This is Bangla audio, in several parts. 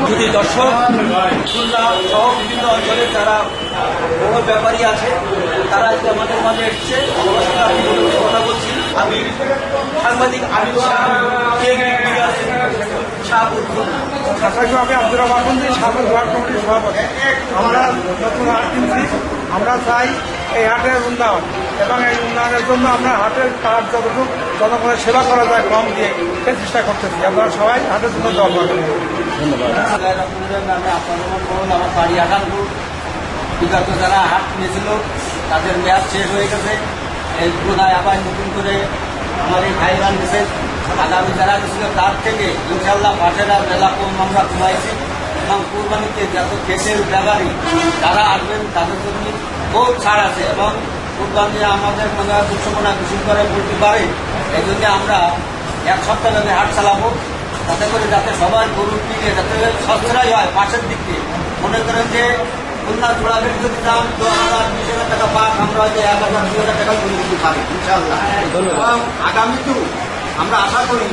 যদি দর্শক খুলনা সহ বিভিন্ন অঞ্চলের যারা বড় ব্যাপারী আছে তারা আজকে আমাদের মাঝে এসছে। আমার সাথে আমি কথা বলছি। আমি সাংবাদিক আমির শাহপুর আমি আব্দুর রহমান শাহপুর ওয়ার্ড কমিটির সভাপতি। আমরা নতুন হাট কিনছি। আমরা চাই এই হাটের উন্নয়ন এবং এই উন্নয়নের জন্য আমরা হাটের কাজ যতটুকু জনগণের সেবা করা যায় কম দিয়ে চেষ্টা করতেছি। আপনারা সবাই হাটের জন্য দল করবেন। ধন্যবাদ। আমি আমার বাড়ি আকানপুর। বিগত যারা হাট কিনেছিল তাদের মেয়াদ শেষ হয়ে গেছে। এই পুনরায় আবার নতুন করে আমার এই ভাই বান দিয়েছে। আগামী যারা গেছিল তার থেকে ইনশাল্লাহ পাশের আর মেলা কম আমরা কমাইছি এবং কুরবানিতে যত দেশের ব্যাপারী যারা আসবেন তাদের জন্য বহু ছাড় আছে এবং কুরবানি আমাদের মনে হয় দুঃসমনা কিছু করে বলতে পারে। এই জন্য আমরা এক সপ্তাহ ব্যাপী হাট চালাবো, তাতে করে যাতে সবাই গরু কিনে যাতে সস্তাই হয়। পাশের দিক দিয়ে মনে করেন যে খুলনা জোড়াবের যদি দাম 10,000-20,000 টাকা পাক, আমরা হয়তো 1,000-2,000 টাকা করে দিতে পারি ইনশাল্লাহ। এবং আগামীতেও আমরা আশা করি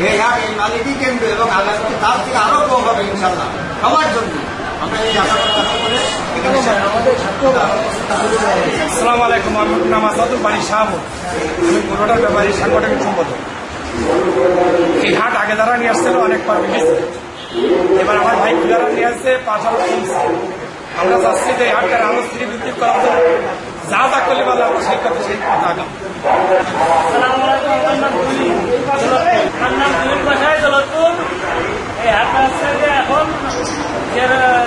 এই হাট এই মালিকই কেন্দ্র এবং আগামীতে তার থেকে আরো কম হবে ইনশাল্লাহ সবার জন্য। আমরা এই আশা করে আসসালামু আলাইকুম। আমার নাম আসাদুল বাড়ি শাহপুর। আমি পুরোটার ব্যাপারী সাংগঠনিক সম্পাদক। এই হাট আগে যারা নিয়ে আসছিল অনেক পর গেছে, এবার আমার ভাই যারা নিয়ে আসছে 5,000 কমছে। আমরা চাচ্ছি যে এই হাটটার আরো স্থিতিবৃদ্ধি করার জন্য যা যা করলে পারলে আমরা সেই করতে সেই আগাম। এই হাটটা হচ্ছে যে এখন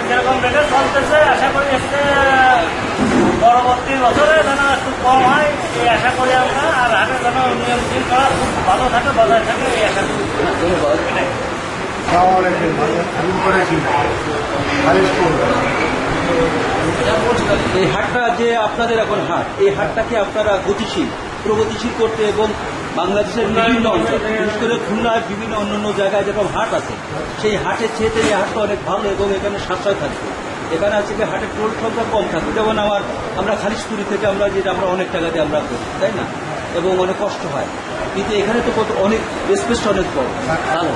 যেরকম রেটে চলতেছে, আশা করি পরবর্তী বছরে যেন একটু কম হয় এই আশা করি আমরা। আর হাটের যেন নিয়ন্ত্রণ করা খুব ভালো থাকে, বজায় থাকে এই আশা করি। এই হাটটা যে আপনাদের এখন হাট, এই হাটটাকে আপনারা গতিশীল প্রগতিশীল করতে এবং বাংলাদেশের বিভিন্ন অঞ্চল বিশেষ করে খুলনায় বিভিন্ন অন্যান্য জায়গায় যেরকম হাট আছে সেই হাটের চেয়ে এই হাটটা অনেক ভালো এবং এখানে সাশ্রয় থাকবে। এখানে আছে যে হাটের টোল সংখ্যা কম থাকবে। যেমন আমরা খালিশপুরি থেকে আমরা যেটা আমরা অনেক টাকা দিয়ে আমরা করি, তাই না, এবং অনেক কষ্ট হয়। কিন্তু এখানে তো কত অনেক স্পেসটা অনেক বড় ভালো।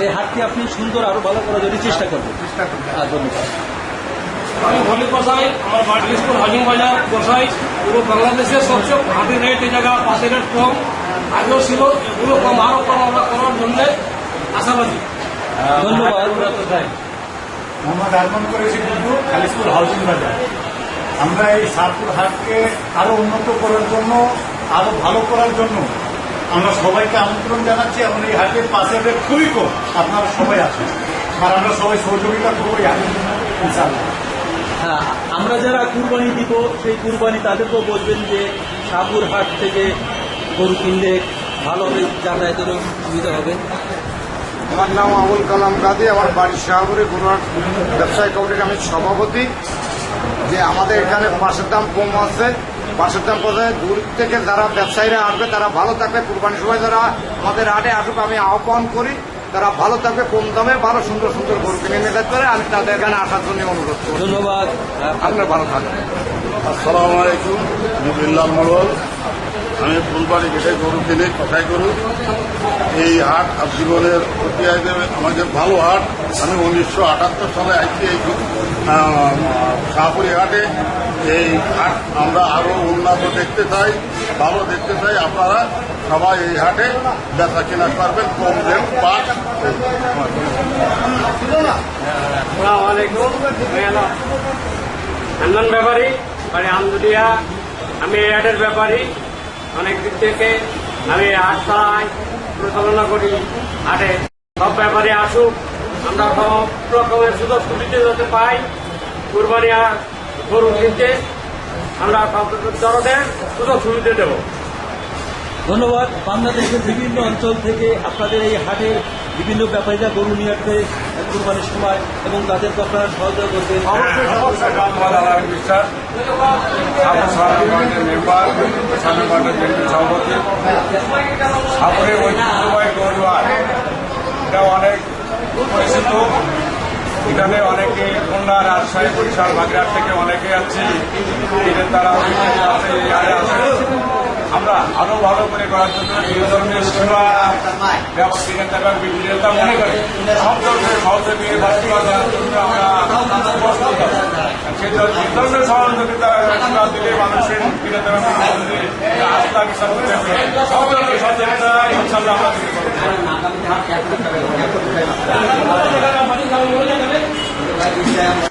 এই হাটকে আপনি সুন্দর আরো ভালো করার জন্য চেষ্টা করবেন। ধন্যবাদ। আমি ভলি গোসাই, আমার বাড়ি স্কুল হাজিম বাজার গোসাই। পুরো বাংলাদেশের সবচেয়ে হাটের রেট এই জায়গা, পাশের রেট কম আগেও ছিল, এগুলো কম আরো কম আমরা করার জন্য আশাবাদী। ধন্যবাদ। মোহাম্মদ আরমান করেছি কিন্তু খালিশপুর হাউজিং বাজার। আমরা এই শাহপুর হাটকে আরো উন্নত করার জন্য, আরো ভালো করার জন্য আমরা সবাইকে আমন্ত্রণ জানাচ্ছি এবং এই হাটের পাশের রেট খুবই কম। আপনারা সবাই আসেন আর আমরা সবাই সহযোগিতা করবো ইনশাআল্লাহ। হ্যাঁ, আমরা যারা কুরবানি দিব সেই কুরবানি তাদেরকেও বলবেন যে শাহপুর হাট থেকে গরু কিনলে ভালো হবে, যাতায়াতেরও সুবিধা হবে। আমার নাম আবুল কালাম কাদি। আমার বাড়ি শাহপুরে গুরুহাট ব্যবসায়ী কমিটির আমি সভাপতি। যে আমাদের এখানে পাশের দাম কম আছে, পাশের দাম পড়ে দূর থেকে যারা ব্যবসায়ীরা আসবে তারা ভালো থাকবে। কুরবানির সময় যারা আমাদের হাটে আসুক আমি আহ্বান করি, তারা ভালো থাকবে, কম দামে ভালো সুন্দর সুন্দর গরু কিনে নিতে পারে। আমি তাদের এখানে আসার জন্য অনুরোধ করি। ধন্যবাদ। আপনার ভালো থাকবেন। আসসালামু আলাইকুম। মুবিল্লাহ মোড়ল। আমি ফুলবাড়ি ঘেটে গরু কিনে কোথায় গরু। এই হাট জীবনের ঐতিহাসে আমাদের ভালো হাট। আমি 1978 সালে আসছি এই শাহপুরি হাটে। এই হাট আমরা আরো উন্নত দেখতে চাই, ভালো দেখতে চাই। আপনারা সবাই এই হাটে বেচা কেনা করবেন, কম রেট পাক। আসসালামু আলাইকুম। হান্নান ব্যাপারী, বাড়ি আমদুলিয়া। আমি এই হাটের ব্যাপারী। অনেক দিক থেকে আমি হাট চালাই, পরিচালনা করি। হাটে সব ব্যাপারী আসুক, আমরা সব রকমের সুযোগ সুবিধা যাতে পাই। কুরবানি গরু কিনতে আমরা সব ধরনের সুযোগ সুবিধা দেব। ধন্যবাদ। বাংলাদেশের বিভিন্ন অঞ্চল থেকে আপনাদের এই হাটের বিভিন্ন ব্যাপারীরা গরু নিয়ে আসবে কুরবানির সময় এবং তাদেরকে আপনারা সহযোগিতা করবেন। বিশ্বাস মেম্বার সভাপতি। সাগরের ঐতিহ্যবাহী গরুহাট এটা অনেক পরিচিত। এখানে অনেকে খুলনা, রাজশাহী, বরিশাল, বাগেরহাট থেকে অনেকে আছে, তারা আসে। আমরা আরো ভালো করে করার জন্য এই ধরনের সেবা ব্যবস্থা বিক্রেতা মনে করে সব ধরনের সহযোগী সেই ধরনের সহযোগিতা দিলে মানুষের বিনোদন আস্থা বিশ্বাস করতে সব ধরনের সহযোগিতা ইনশাল্লাহ আমরা দিতে পারবো।